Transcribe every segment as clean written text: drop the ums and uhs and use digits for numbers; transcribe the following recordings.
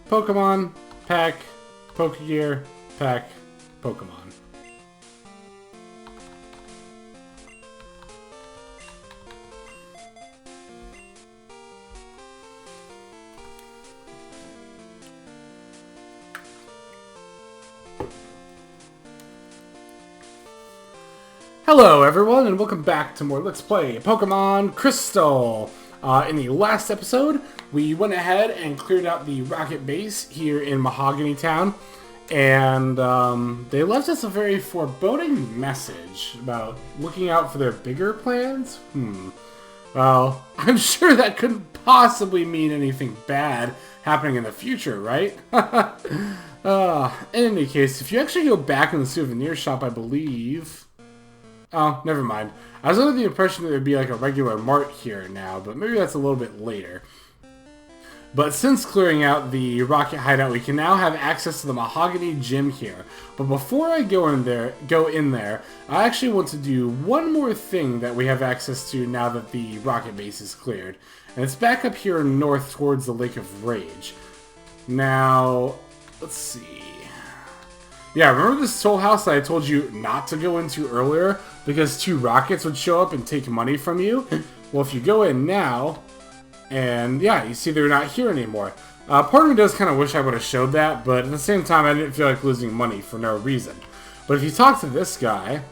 Pokemon, pack, Pokegear, pack, Pokemon. Hello everyone, and welcome back to more Let's Play Pokemon Crystal! In the last episode, we went ahead and cleared out the rocket base here in Mahogany Town, and they left us a very foreboding message about looking out for their bigger plans? Well, I'm sure that couldn't possibly mean anything bad happening in the future, right? In any case, if you actually go back in the souvenir shop, I believe... Oh, never mind. I was under the impression that there'd be like a regular mart here now, but maybe that's a little bit later. But since clearing out the rocket hideout, we can now have access to the Mahogany Gym here. But before I go in there, I actually want to do one more thing that we have access to now that the rocket base is cleared. And it's back up here north towards the Lake of Rage. Now, let's see. Yeah, remember this toll house that I told you not to go into earlier because two rockets would show up and take money from you? Well, if you go in now, and yeah, you see they're not here anymore. Part of me does kind of wish I would have showed that, but at the same time, I didn't feel like losing money for no reason. But if you talk to this guy...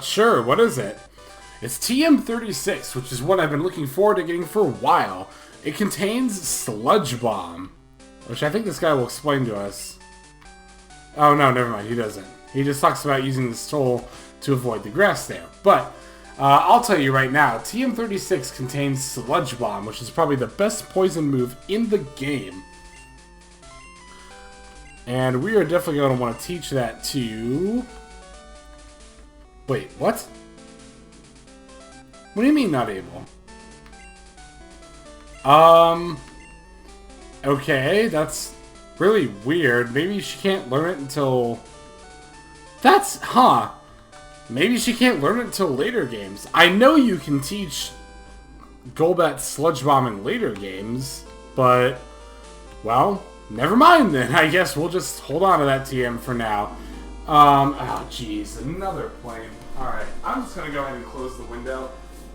Sure, what is it? It's TM36, which is what I've been looking forward to getting for a while. It contains Sludge Bomb, which I think this guy will explain to us. Oh no, never mind, he doesn't. He just talks about using this tool to avoid the grass there. But, I'll tell you right now, TM36 contains Sludge Bomb, which is probably the best poison move in the game. And we are definitely going to want to teach that to... Wait, what? What do you mean not able? Okay, that's really weird. Maybe she can't learn it until... Maybe she can't learn it until later games. I know you can teach Golbat Sludge Bomb in later games, but, well, never mind then. I guess we'll just hold on to that TM for now. Oh jeez, another plane. Alright, I'm just gonna go ahead and close the window.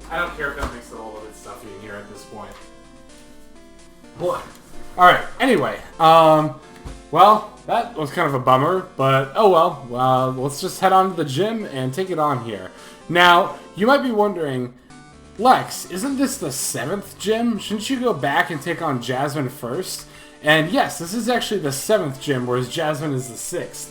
I don't care if that makes it a little bit stuffy in here at this point. Boy. Alright, anyway, well, that was kind of a bummer, but oh well, let's just head on to the gym and take it on here. Now, you might be wondering, Lex, isn't this the 7th gym? Shouldn't you go back and take on Jasmine first? And yes, this is actually the 7th gym, whereas Jasmine is the 6th.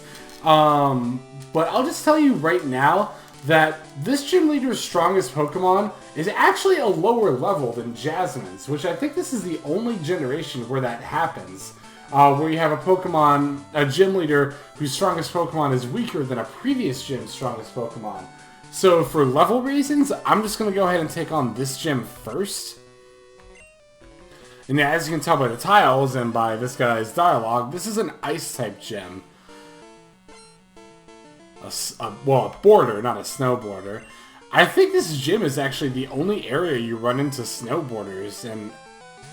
But I'll just tell you right now that this gym leader's strongest Pokemon is actually a lower level than Jasmine's, which I think this is the only generation where that happens. Where you have a gym leader whose strongest Pokemon is weaker than a previous gym's strongest Pokemon. So for level reasons, I'm just going to go ahead and take on this gym first. And yeah, as you can tell by the tiles and by this guy's dialogue, this is an Ice-type gym. Well, a border, not a snowboarder. I think this gym is actually the only area you run into snowboarders and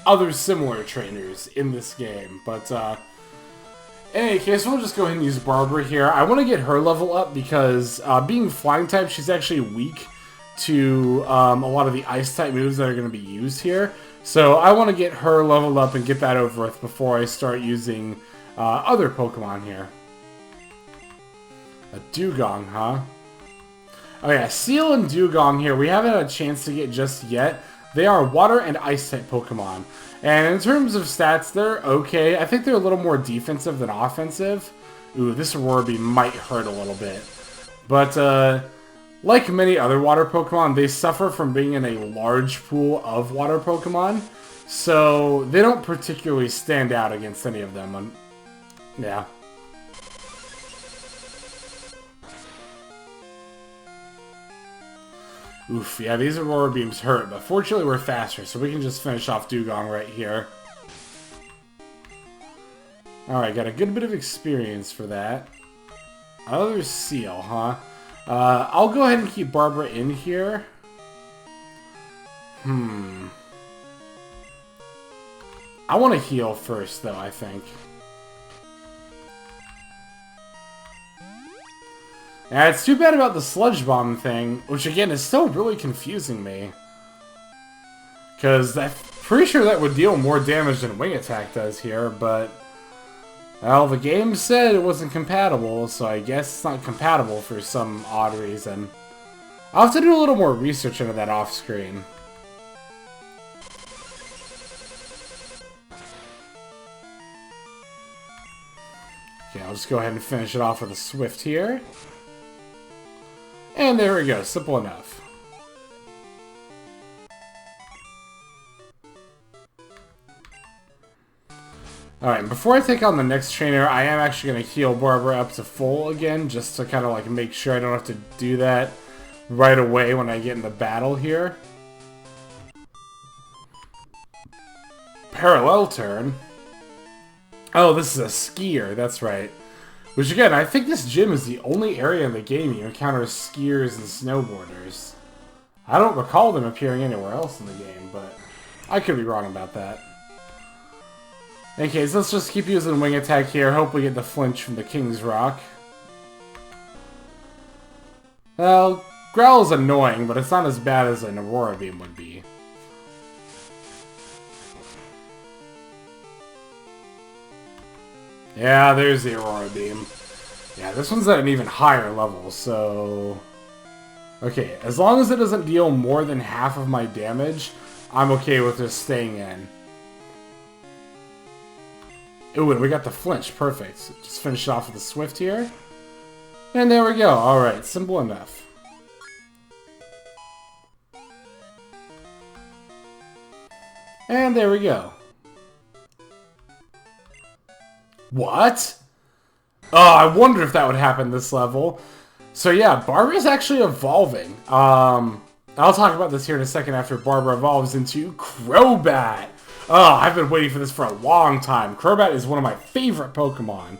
other similar trainers in this game. But, in any case, we'll just go ahead and use Barbara here. I want to get her level up because, being flying type, she's actually weak to a lot of the ice type moves that are going to be used here. So I want to get her leveled up and get that over with before I start using other Pokemon here. A Dugong, huh? Oh yeah, Seal and Dugong here, we haven't had a chance to get just yet. They are water and ice type Pokemon. And in terms of stats, they're okay. I think they're a little more defensive than offensive. Ooh, this Aurora Beam might hurt a little bit. But, like many other water Pokemon, they suffer from being in a large pool of water Pokemon. So, they don't particularly stand out against any of them. Yeah. Oof, yeah, these Aurora Beams hurt, but fortunately we're faster, so we can just finish off Dugong right here. Alright, got a good bit of experience for that. Another Seal, huh? I'll go ahead and keep Barbara in here. I want to heal first, though, I think. Yeah, it's too bad about the Sludge Bomb thing, which again is still really confusing me. Because I'm pretty sure that would deal more damage than Wing Attack does here, but... well, the game said it wasn't compatible, so I guess it's not compatible for some odd reason. I'll have to do a little more research into that off-screen. Okay, I'll just go ahead and finish it off with a Swift here. And there we go, simple enough. Alright, before I take on the next trainer, I am actually going to heal Barbara up to full again, just to kind of like make sure I don't have to do that right away when I get into battle here. Parallel turn? Oh, this is a skier, that's right. Which again, I think this gym is the only area in the game you encounter skiers and snowboarders. I don't recall them appearing anywhere else in the game, but I could be wrong about that. Okay, so let's just keep using Wing Attack here. Hope we get the flinch from the King's Rock. Well, Growl is annoying, but it's not as bad as an Aurora Beam would be. Yeah, there's the Aurora Beam. Yeah, this one's at an even higher level, so... okay, as long as it doesn't deal more than half of my damage, I'm okay with just staying in. Ooh, and we got the flinch. Perfect. Just finish it off with a Swift here. And there we go. Alright, simple enough. And there we go. What? Oh, I wonder if that would happen this level. So yeah, Barbara's actually evolving. I'll talk about this here in a second after Barbara evolves into Crobat. Oh, I've been waiting for this for a long time. Crobat is one of my favorite Pokemon.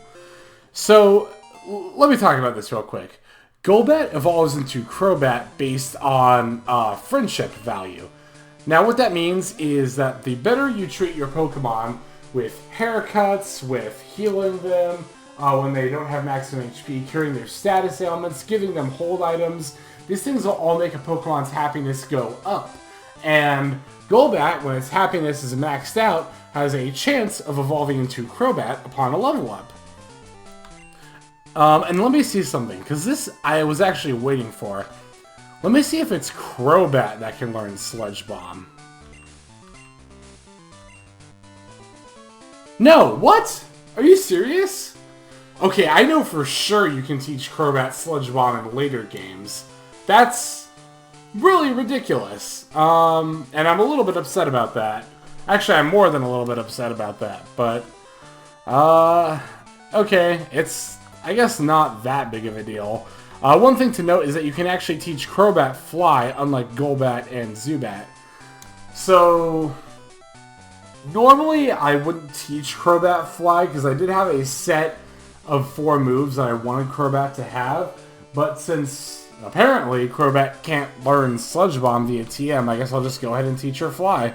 So, let me talk about this real quick. Golbat evolves into Crobat based on friendship value. Now, what that means is that the better you treat your Pokemon with haircuts, with healing them, when they don't have maximum HP, curing their status ailments, giving them hold items, these things will all make a Pokemon's happiness go up. And Golbat, when its happiness is maxed out, has a chance of evolving into Crobat upon a level up. And let me see something, because this I was actually waiting for. Let me see if it's Crobat that can learn Sludge Bomb. No, what? Are you serious? Okay, I know for sure you can teach Crobat Sludge Bomb in later games. That's really ridiculous. And I'm a little bit upset about that. Actually, I'm more than a little bit upset about that. But, okay, it's, I guess, not that big of a deal. One thing to note is that you can actually teach Crobat Fly, unlike Golbat and Zubat. So, normally I wouldn't teach Crobat Fly, because I did have a set of 4 moves that I wanted Crobat to have. But since apparently Crobat can't learn Sludge Bomb via TM, I guess I'll just go ahead and teach her Fly.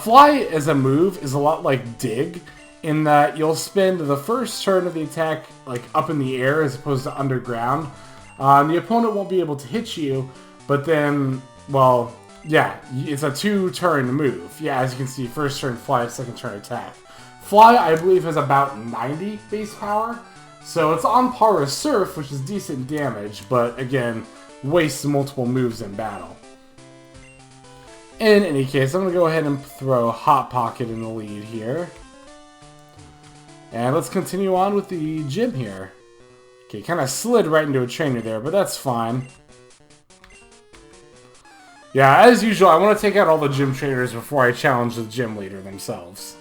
Fly as a move is a lot like Dig, in that you'll spend the first turn of the attack like up in the air as opposed to underground. The opponent won't be able to hit you, but then, well, yeah, it's a 2-turn move. Yeah, as you can see, first turn Fly, second turn attack. Fly, I believe, has about 90 base power, so it's on par with Surf, which is decent damage, but again, wastes multiple moves in battle. In any case, I'm going to go ahead and throw Hot Pocket in the lead here. And let's continue on with the gym here. Okay, kind of slid right into a trainer there, but that's fine. Yeah, as usual, I want to take out all the gym trainers before I challenge the gym leader themselves.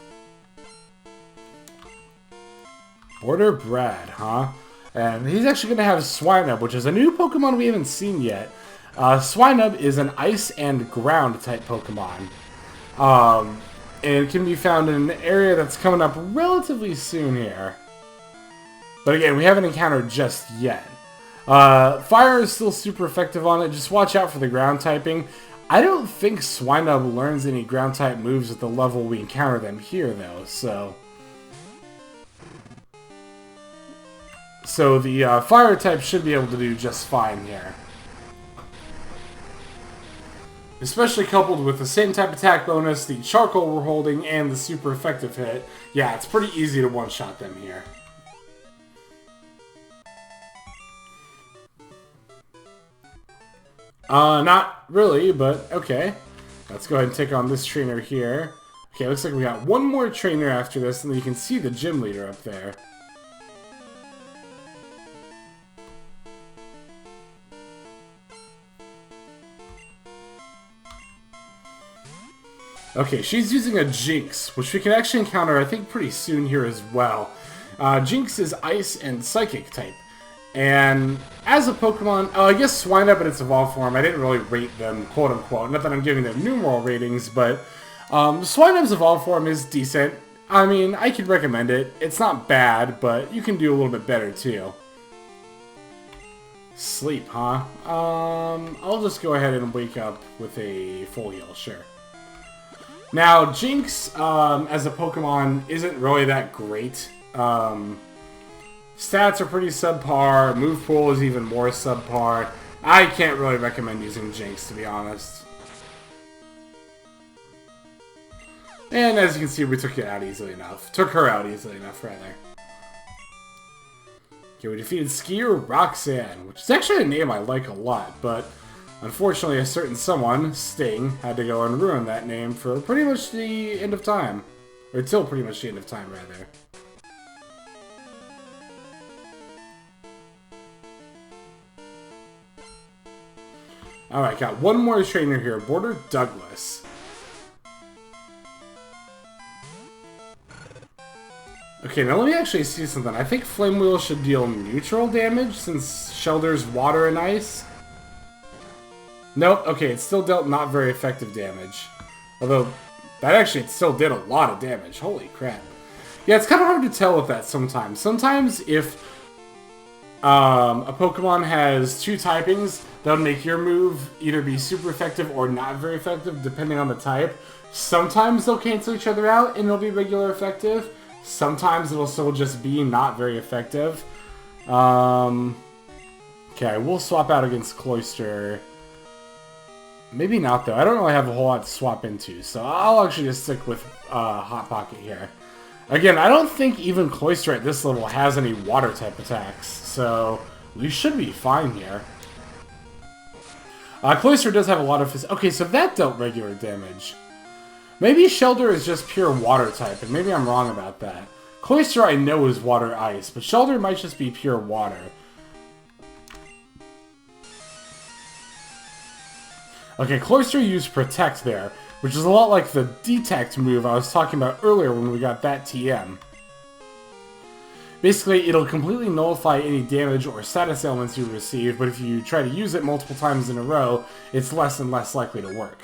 Border Brad, huh? And he's actually going to have Swinub, which is a new Pokemon we haven't seen yet. Swinub is an Ice and Ground type Pokemon. And it can be found in an area that's coming up relatively soon here. But again, we haven't encountered just yet. Fire is still super effective on it. Just watch out for the ground typing. I don't think Swinub learns any ground type moves at the level we encounter them here, though, so... So the fire type should be able to do just fine here. Especially coupled with the same type attack bonus, the charcoal we're holding, and the super effective hit. Yeah, it's pretty easy to one-shot them here. Not really, but okay. Let's go ahead and take on this trainer here. Okay, looks like we got one more trainer after this, and then you can see the gym leader up there. Okay, she's using a Jinx, which we can actually encounter, I think, pretty soon here as well. Jinx is Ice and Psychic type. And as a Pokemon, I guess Swinub in its evolved form, I didn't really rate them, quote-unquote. Not that I'm giving them numeral ratings, but Swinub's evolved form is decent. I mean, I could recommend it. It's not bad, but you can do a little bit better, too. Sleep, huh? I'll just go ahead and wake up with a full heal, sure. Now, Jinx, as a Pokemon, isn't really that great. Stats are pretty subpar, move pool is even more subpar. I can't really recommend using Jinx, to be honest. And as you can see, we took it out easily enough. Took her out easily enough, rather. Okay, we defeated Skier Roxanne, which is actually a name I like a lot, but... Unfortunately, a certain someone, Sting, had to go and ruin that name for pretty much the end of time. Or till pretty much the end of time, rather. Alright, got one more trainer here, Border Douglas. Okay, now let me actually see something. I think Flame Wheel should deal neutral damage, since Shelter's water and ice. Nope, okay, it still dealt not very effective damage. Although, that actually still did a lot of damage. Holy crap. Yeah, it's kind of hard to tell with that sometimes. Sometimes if a Pokemon has two typings, that'll make your move either be super effective or not very effective, depending on the type. Sometimes they'll cancel each other out and it'll be regular effective. Sometimes it'll still just be not very effective. Okay, we'll swap out against Cloyster. Maybe not, though. I don't really have a whole lot to swap into, so I'll actually just stick with Hot Pocket here. Again, I don't think even Cloyster at this level has any water-type attacks, so we should be fine here. Cloyster does have a lot of... Okay, so that dealt regular damage. Maybe Shelter is just pure water-type, and maybe I'm wrong about that. Cloyster I know is water-ice, but Shelter might just be pure water. Okay, Cloyster used Protect there, which is a lot like the Detect move I was talking about earlier when we got that TM. Basically, it'll completely nullify any damage or status elements you receive, but if you try to use it multiple times in a row, it's less and less likely to work.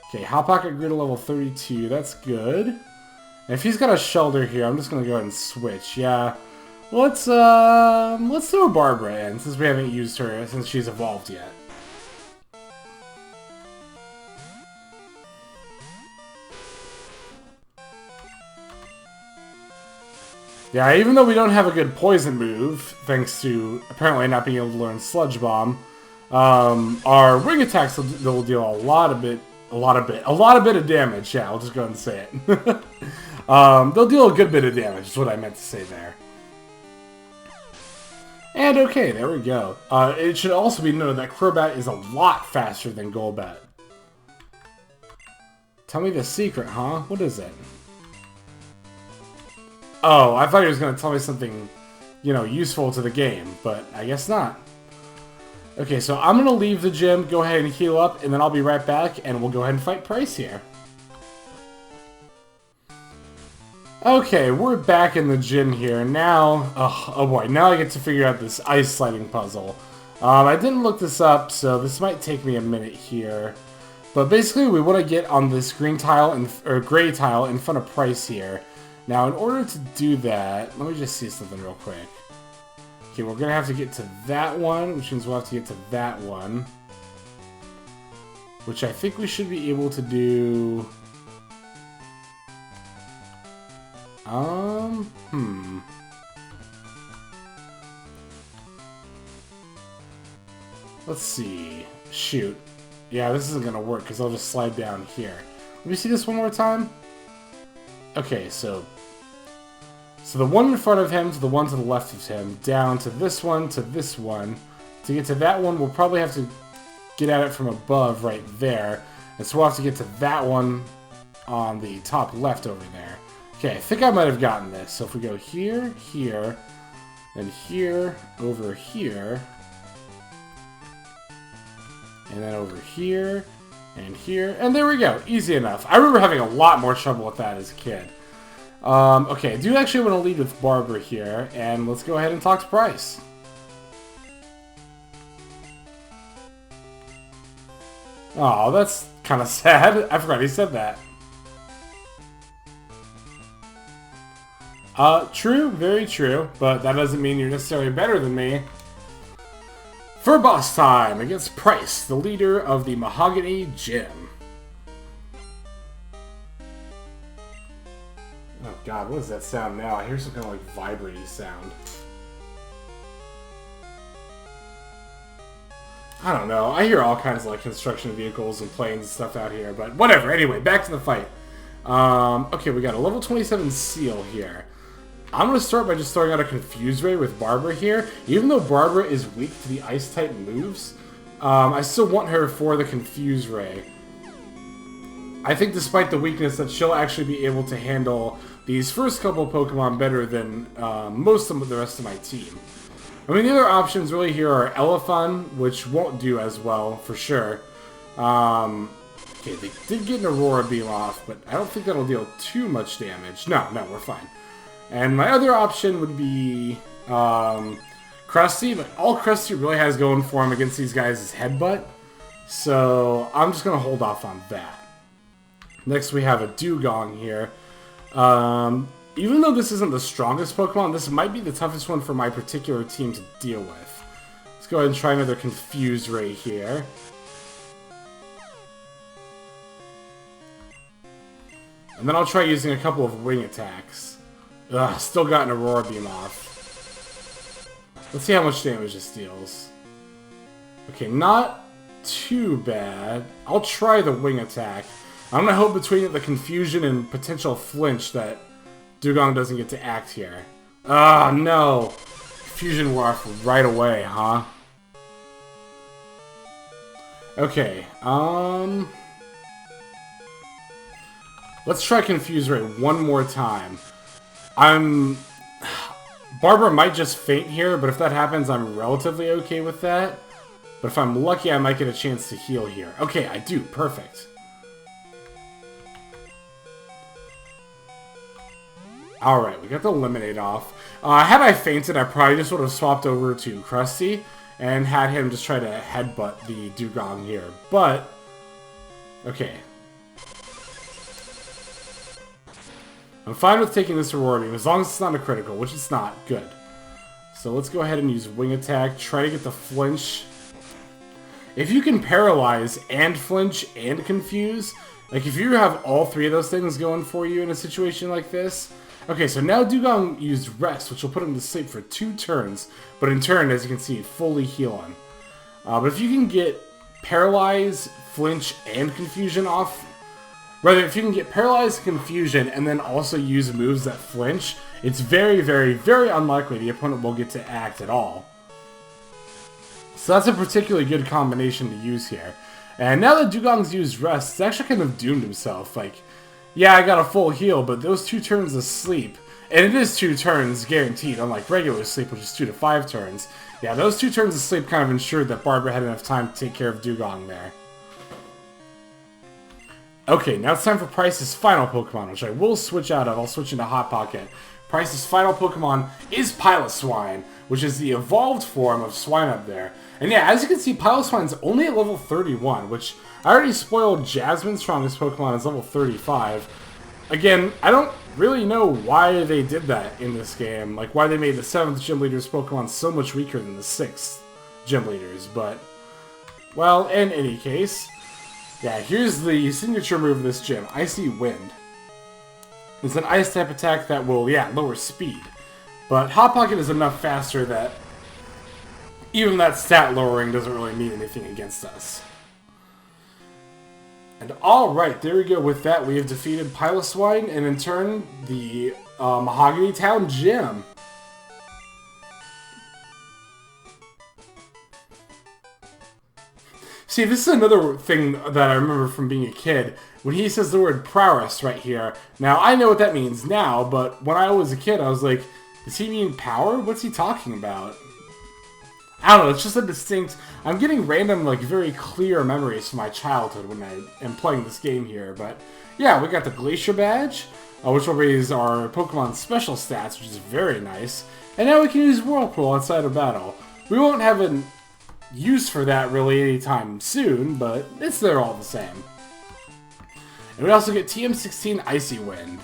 Okay, Hot Pocket grew to level 32, that's good. And if he's got a Shelter here, I'm just gonna go ahead and switch, yeah. Let's throw Barbara in, since we haven't used her since she's evolved yet. Yeah, even though we don't have a good poison move, thanks to apparently not being able to learn Sludge Bomb, our ring attacks will deal a lot of damage. Yeah, I'll just go ahead and say it. They'll deal a good bit of damage, is what I meant to say there. And okay, there we go. It should also be noted that Crobat is a lot faster than Golbat. Tell me the secret, huh? What is it? Oh, I thought he was going to tell me something, you know, useful to the game, but I guess not. Okay, so I'm going to leave the gym, go ahead and heal up, and then I'll be right back, and we'll go ahead and fight Pryce here. Okay, we're back in the gym here. Now, oh boy, now I get to figure out this ice sliding puzzle. I didn't look this up, so this might take me a minute here. But basically, we want to get on this green tile, or gray tile in front of Pryce here. Now, in order to do that, let me just see something real quick. Okay, we're gonna have to get to that one, which means we'll have to get to that one. Which I think we should be able to do... Let's see. Shoot. Yeah, this isn't gonna work because I'll just slide down here. Let me see this one more time. Okay, so the one in front of him to the one to the left of him, down to this one to this one. To get to that one, we'll probably have to get at it from above right there. And so we'll have to get to that one on the top left over there. Okay, I think I might have gotten this. So if we go here, here, and here, over here, and then over here, and there we go. Easy enough. I remember having a lot more trouble with that as a kid. Okay, I do actually want to lead with Barbara here, and let's go ahead and talk to Pryce. Oh, that's kind of sad. I forgot he said that. True, very true, but that doesn't mean you're necessarily better than me. For boss time against Pryce, the leader of the Mahogany Gym. Oh god, what does that sound now? I hear some kind of like vibrating sound. I don't know. I hear all kinds of like construction vehicles and planes and stuff out here, but whatever. Anyway, back to the fight. Okay, we got a level 27 seal here. I'm going to start by just throwing out a Confuse Ray with Barbara here. Even though Barbara is weak to the Ice-type moves, I still want her for the Confuse Ray. I think despite the weakness that she'll actually be able to handle these first couple Pokemon better than most of the rest of my team. I mean, the other options really here are Elephant, which won't do as well, for sure. Okay, they did get an Aurora Beam off, but I don't think that'll deal too much damage. No, we're fine. And my other option would be Krusty, but all Krusty really has going for him against these guys is Headbutt. So I'm just going to hold off on that. Next we have a Dugong here. Even though this isn't the strongest Pokemon, this might be the toughest one for my particular team to deal with. Let's go ahead and try another Confuse Ray here. And then I'll try using a couple of Wing attacks. Ugh, still got an Aurora Beam off. Let's see how much damage this deals. Okay, not too bad. I'll try the Wing attack. I'm gonna hope between the confusion and potential flinch that Dugong doesn't get to act here. Ah, no! Fusion wore off right away, huh? Okay, let's try Confuse Ray one more time. Barbara might just faint here, but if that happens, I'm relatively okay with that. But if I'm lucky, I might get a chance to heal here. Okay, I do. Perfect. Alright, we got the Eliminate off. Had I fainted, I probably just would have swapped over to Krusty and had him just try to headbutt the Dugong here. But, okay. I'm fine with taking this Aurora Beam, as long as it's not a critical, which it's not. Good. So let's go ahead and use Wing Attack, try to get the flinch. If you can Paralyze and flinch and confuse, like if you have all three of those things going for you in a situation like this. Okay, so now Dugong used Rest, which will put him to sleep for 2 turns, but in turn, as you can see, fully heal him. But if you can get Paralyze, Flinch, and Confusion off, rather, if you can get Paralyze, Confusion, and then also use moves that flinch, it's very, very, very unlikely the opponent will get to act at all. So that's a particularly good combination to use here. And now that Dugong's used Rest, it's actually kind of doomed himself. Like, yeah, I got a full heal, but those 2 turns of sleep, and it is 2 turns guaranteed, unlike regular sleep, which is 2 to 5 turns. Yeah, those 2 turns of sleep kind of ensured that Barbara had enough time to take care of Dugong there. Okay, now it's time for Pryce's final Pokemon, which I will switch out of. I'll switch into Hot Pocket. Pryce's final Pokemon is Piloswine, which is the evolved form of Swinub there. And yeah, as you can see, Piloswine's only at level 31, which I already spoiled Jasmine's strongest Pokemon is level 35. Again, I don't really know why they did that in this game. Like, why they made the 7th Gym Leader's Pokemon so much weaker than the 6th Gym Leaders, but... Well, in any case... Yeah, here's the signature move of this gym, Icy Wind. It's an Ice-type attack that will, yeah, lower speed. But Hot Pocket is enough faster that even that stat lowering doesn't really mean anything against us. And alright, there we go. With that, we have defeated Piloswine and in turn, the Mahogany Town Gym. See, this is another thing that I remember from being a kid. When he says the word prowess right here. Now, I know what that means now, but when I was a kid, I was like, does he mean power? What's he talking about? I don't know, it's just a distinct... I'm getting random, like, very clear memories from my childhood when I am playing this game here, but... Yeah, we got the Glacier Badge, which will raise our Pokemon special stats, which is very nice. And now we can use Whirlpool outside of battle. We won't have an use for that really anytime soon, but it's there all the same. And we also get TM16 Icy Wind.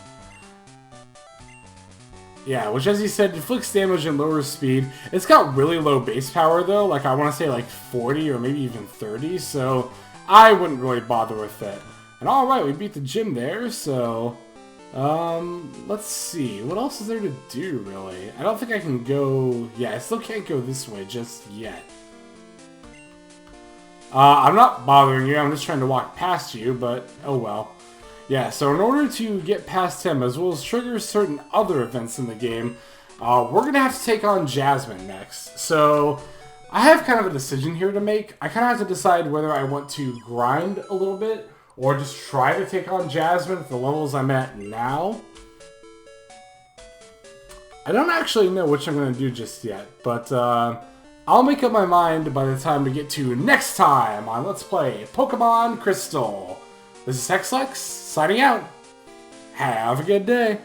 Yeah, which as you said, inflicts damage and lowers speed. It's got really low base power though, like I want to say like 40 or maybe even 30, so I wouldn't really bother with it. And alright, we beat the gym there, so... let's see, what else is there to do really? I don't think I can go... Yeah, I still can't go this way just yet. I'm not bothering you, I'm just trying to walk past you, but oh well. Yeah, so in order to get past him, as well as trigger certain other events in the game, we're going to have to take on Jasmine next. So, I have kind of a decision here to make. I kind of have to decide whether I want to grind a little bit, or just try to take on Jasmine at the levels I'm at now. I don't actually know which I'm going to do just yet, but I'll make up my mind by the time we get to next time on Let's Play Pokemon Crystal. This is Hexlex, signing out. Have a good day.